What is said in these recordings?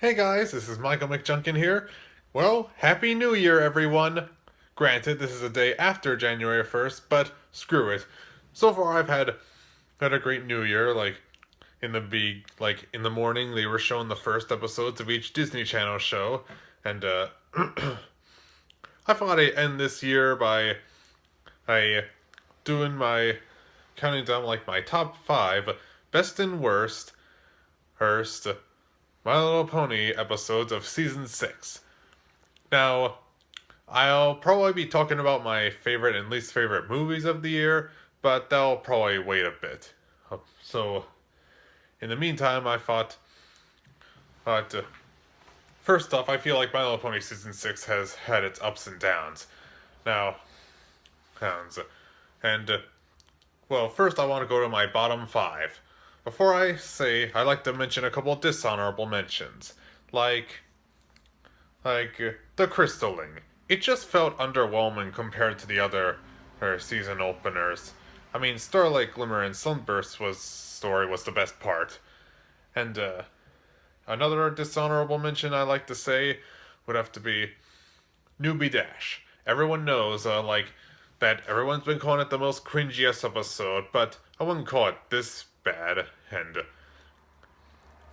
Hey guys, this is Michael McJunkin here. Well, Happy New Year, everyone! Granted, this is a day after January 1st, but screw it. So far, I've had a great New Year. In the morning, they were showing the first episodes of each Disney Channel show, and I thought I'd end this year by doing my counting down like my top five best and worst My Little Pony episodes of season 6. Now, I'll probably be talking about my favorite and least favorite movies of the year, but that'll probably wait a bit. So, in the meantime, thought first off, I feel like My Little Pony season 6 has had its ups and downs. Now, downs. And, well, first I want to go to my bottom five. Before I say, I'd like to mention a couple dishonorable mentions. Like, the Crystalling. It just felt underwhelming compared to the other season openers. I mean, Starlight Glimmer and Sunburst story was the best part. And another dishonorable mention I like to say would have to be Newbie Dash. Everyone knows that everyone's been calling it the most cringiest episode, but I wouldn't call it this bad. And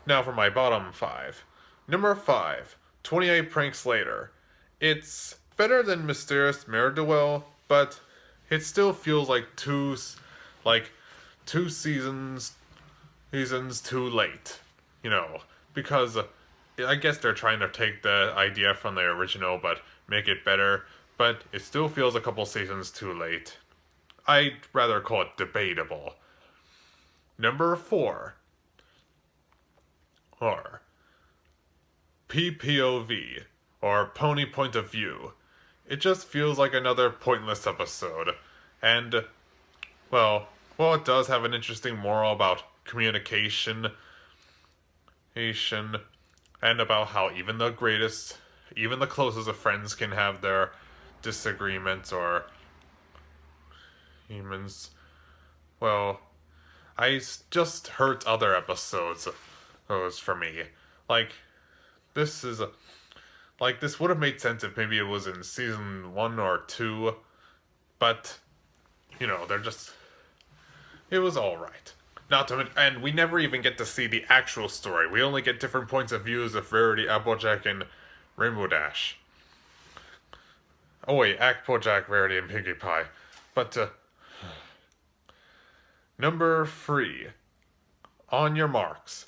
now for my bottom five. Number 5, 28 Pranks Later. It's better than Mysterious Ne'er-do-well, but it still feels like two seasons too late. You know, because I guess they're trying to take the idea from the original but make it better, but it still feels a couple seasons too late. I'd rather call it debatable. Number 4, or PPOV, or Pony Point of View. It just feels like another pointless episode. And, well, it does have an interesting moral about communication, and about how even the closest of friends can have their disagreements or humans. Well, just hurt other episodes. Those for me. Like, this is this would have made sense if maybe it was in season 1 or 2, but they're just it was all right. Not to and we never even get to see the actual story. We only get different points of views of Rarity, Applejack, and Rainbow Dash. Oh wait, Applejack, Rarity, and Pinkie Pie. But number 3, On Your Marks.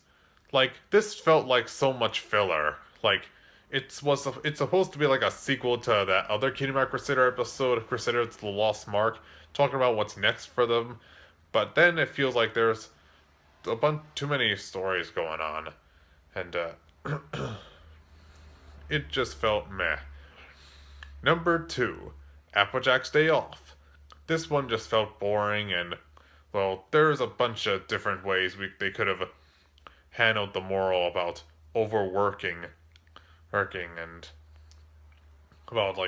This felt like so much filler. It's supposed to be like a sequel to that other Kingdom Hearts Crusader episode, Crusader to the Lost Mark, talking about what's next for them. But then it feels like there's a bunch too many stories going on, and it just felt meh. Number 2, Applejack's Day Off. This one just felt boring, and well, there's a bunch of different ways they could have handled the moral about working and about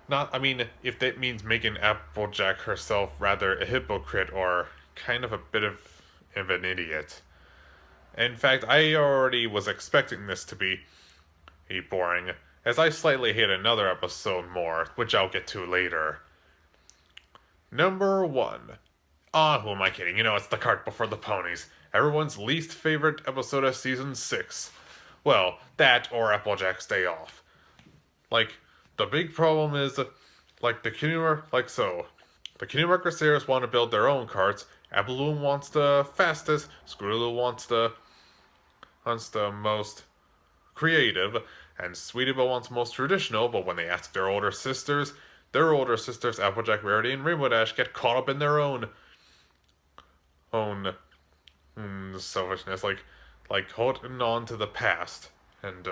not. I mean, if that means making Applejack herself rather a hypocrite or kind of a bit of an idiot. In fact, I already was expecting this to be boring, as I slightly hate another episode more, which I'll get to later. Number 1. Ah, who am I kidding? It's the cart before the ponies. Everyone's least favorite episode of season 6. Well, that or Applejack's Day Off. The big problem is, the Kingdom The Kingdom Crusaders want to build their own carts. Appleloom wants the fastest. Scootaloo wants the most creative, and Sweetiebelle wants most traditional. But when they ask their older sisters, Applejack, Rarity, and Rainbow Dash get caught up in their own selfishness, holding on to the past, and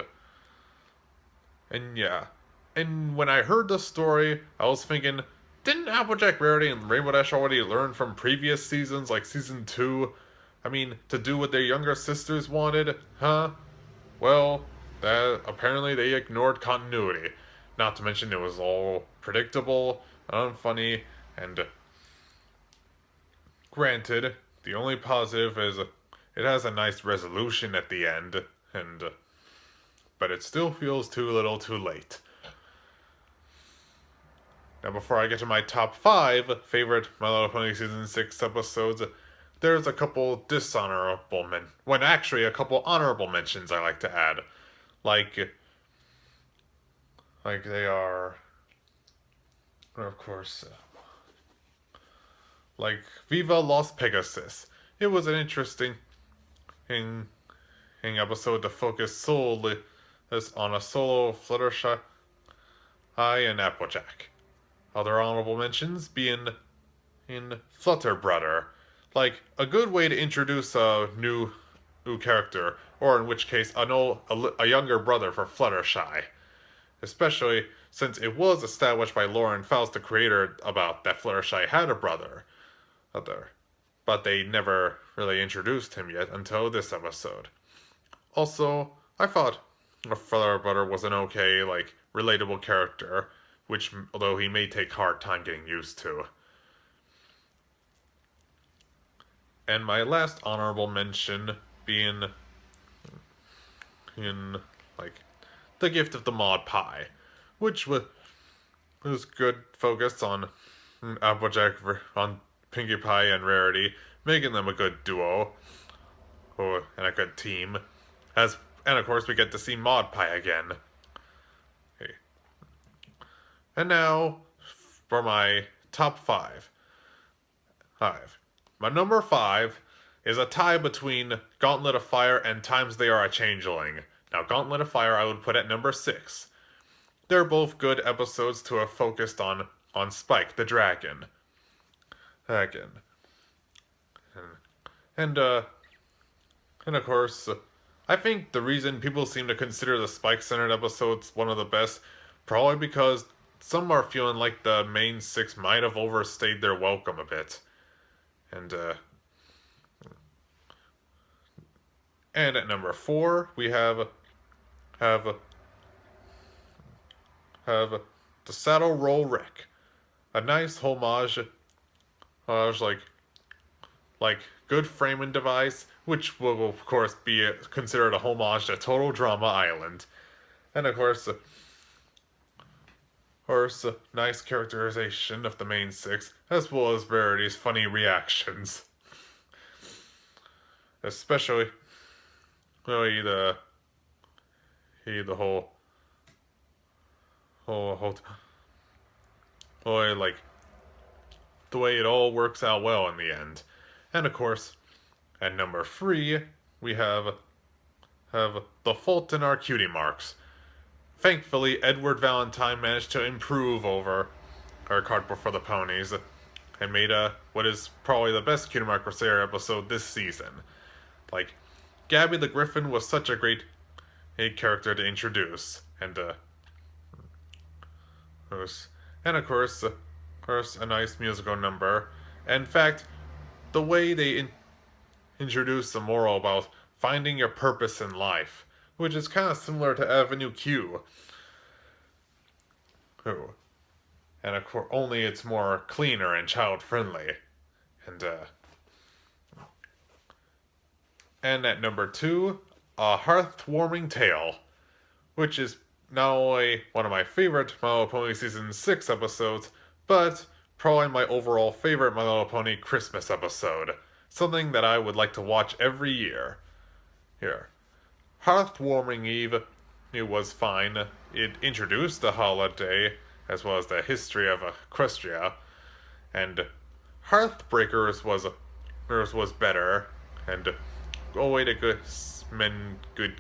yeah. And when I heard the story, I was thinking, didn't Applejack, Rarity, and Rainbow Dash already learn from previous seasons, like season 2? I mean, to do what their younger sisters wanted, huh? Well, that apparently they ignored continuity. Not to mention it was all predictable, unfunny, and granted, the only positive is it has a nice resolution at the end. and but it still feels too little too late. Now, before I get to my top 5 favorite My Little Pony Season 6 episodes, there's a couple dishonorable actually a couple honorable mentions I like to add. Like, they are, of course, like Viva Los Pegasus. It was an interesting episode to focus solely on a solo Fluttershy and Applejack. Other honorable mentions being in Flutter Brother, like a good way to introduce a new character, or in which case a younger brother for Fluttershy, especially since it was established by Lauren Faust, the creator, about that Fluttershy had a brother, but they never really introduced him yet until this episode. Also, I thought Flutter Brother was an okay, relatable character, which, although he may take hard time getting used to. And my last honorable mention being in, The Gift of the Maud Pie, which was good focus on Applejack, on Pinkie Pie and Rarity, making them a good duo, and a good team. And of course we get to see Maud Pie again. Okay. And now, for my top 5. My number 5 is a tie between Gauntlet of Fire and Times They Are a Changeling. Now, Gauntlet of Fire I would put at number 6. They're both good episodes to have focused on Spike, the dragon. And of course, I think the reason people seem to consider the Spike-centered episodes one of the best, probably because some are feeling like the main 6 might have overstayed their welcome a bit. And at number 4, we have the Saddle Roll Wreck, a nice homage, like good framing device, which will of course be considered a homage to Total Drama Island, and of course, nice characterization of the main 6, as well as Rarity's funny reactions. Especially, the whole, the way it all works out well in the end. And of course, at number 3, we have The Fault in Our Cutie Marks. Thankfully, Edward Valentine managed to improve over our Cardboard for the Ponies and made what is probably the best Cutie Mark Rosario episode this season. Gabby the Griffin was such a great character to introduce, and of course, a nice musical number. In fact, the way they introduce the moral about finding your purpose in life, which is kind of similar to Avenue Q. And of course, only it's more cleaner and child-friendly. And at number 2, A Hearth-Warming Tale, which is not only one of my favorite My Little Pony Season 6 episodes, but probably my overall favorite My Little Pony Christmas episode. Something that I would like to watch every year. Here. Hearth-Warming Eve, it was fine. It introduced the holiday, as well as the history of Equestria. And Hearthbreakers was better, and a way to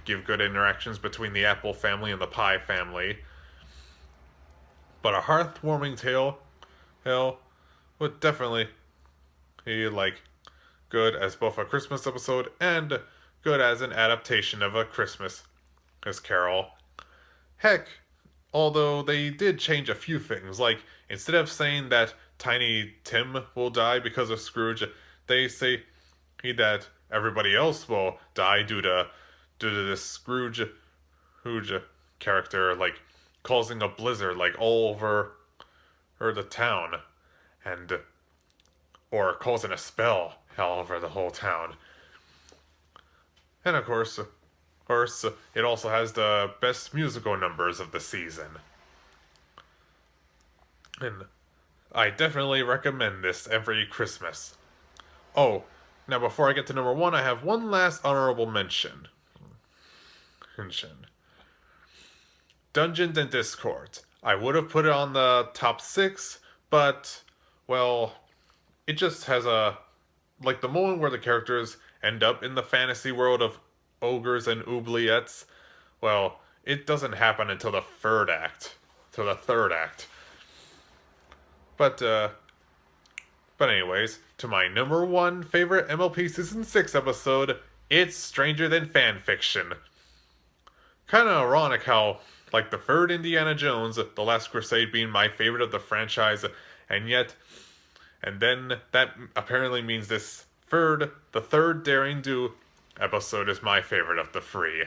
give good interactions between the Apple family and the Pie family. But A Hearth-Warming Tale, would definitely be good as both a Christmas episode and good as an adaptation of A Christmas Carol. Heck, although they did change a few things, instead of saying that Tiny Tim will die because of Scrooge, they say that everybody else will die due to this Scrooge character, causing a blizzard, all over the town, or causing a spell all over the whole town. And of course, course, it also has the best musical numbers of the season. And I definitely recommend this every Christmas. Oh, now before I get to number one, I have one last honorable mention. Dungeons and Discord. I would have put it on the top six, but, well, it just has like the moment where the characters end up in the fantasy world of ogres and oubliettes. Well, it doesn't happen until the third act. Till the third act. But, uh, but anyways, to my number one favorite MLP Season 6 episode, it's Stranger Than Fanfiction. Kinda ironic how, like the third Indiana Jones, The Last Crusade being my favorite of the franchise, and then that apparently means the third Daring Do episode is my favorite of the three.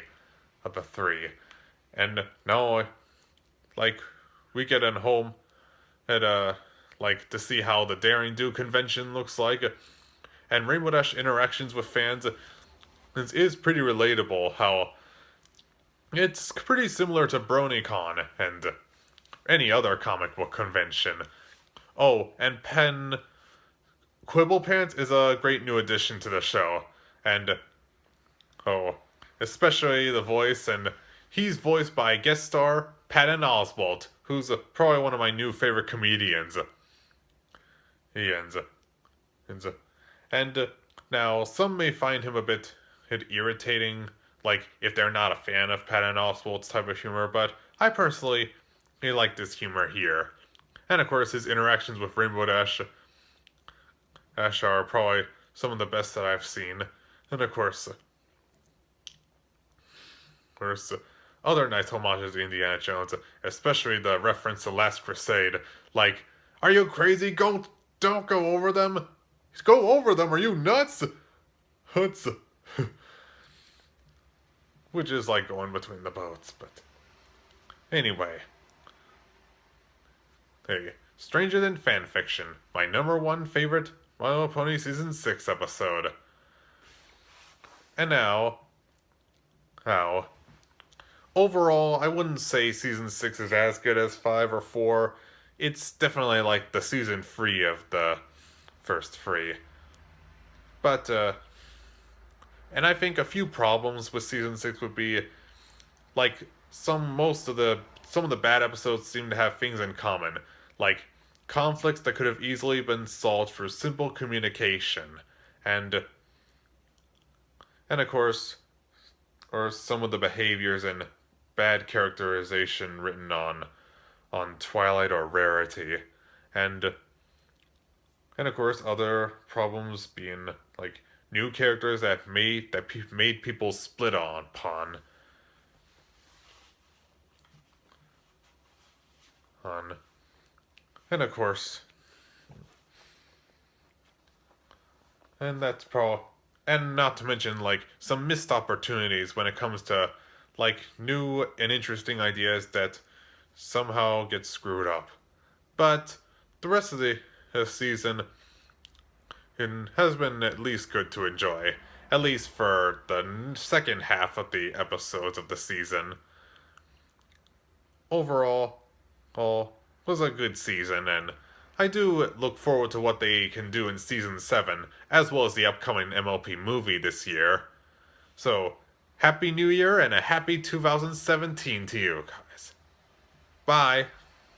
And now, like, we get in home at, like, to see how the Daring Do convention looks like, and Rainbow Dash interactions with fans is pretty relatable, how it's pretty similar to BronyCon and any other comic book convention. Oh, and Quibble Pants is a great new addition to the show, and oh, especially the voice, and he's voiced by guest star Patton Oswalt, who's probably one of my new favorite comedians. And now some may find him a bit irritating, like if they're not a fan of Patton Oswalt's type of humor, but I personally like this humor here. And of course, his interactions with Rainbow Dash are probably some of the best that I've seen. And of course, other nice homages to Indiana Jones, especially the reference to Last Crusade. Like, are you crazy? Don't go over them. Go over them. Are you nuts? Huts. Which is like going between the boats, but anyway. Hey, Stranger Than Fanfiction, my number one favorite My Little Pony Season 6 episode. And now, overall, I wouldn't say Season 6 is as good as 5 or 4. It's definitely like the Season 3 of the first 3. But, and I think a few problems with Season 6 would be, like, some of the bad episodes seem to have things in common, like conflicts that could have easily been solved through simple communication, and of course, or some of the behaviors and bad characterization written on Twilight or Rarity, and of course other problems being like new characters that made people split upon. And of course, and that's and not to mention like some missed opportunities when it comes to like new and interesting ideas that somehow get screwed up. But the rest of the season has been at least good to enjoy, at least for the second half of the episodes of the season. Overall, was a good season, and I do look forward to what they can do in Season 7, as well as the upcoming MLP movie this year. So, Happy New Year and a happy 2017 to you guys. Bye.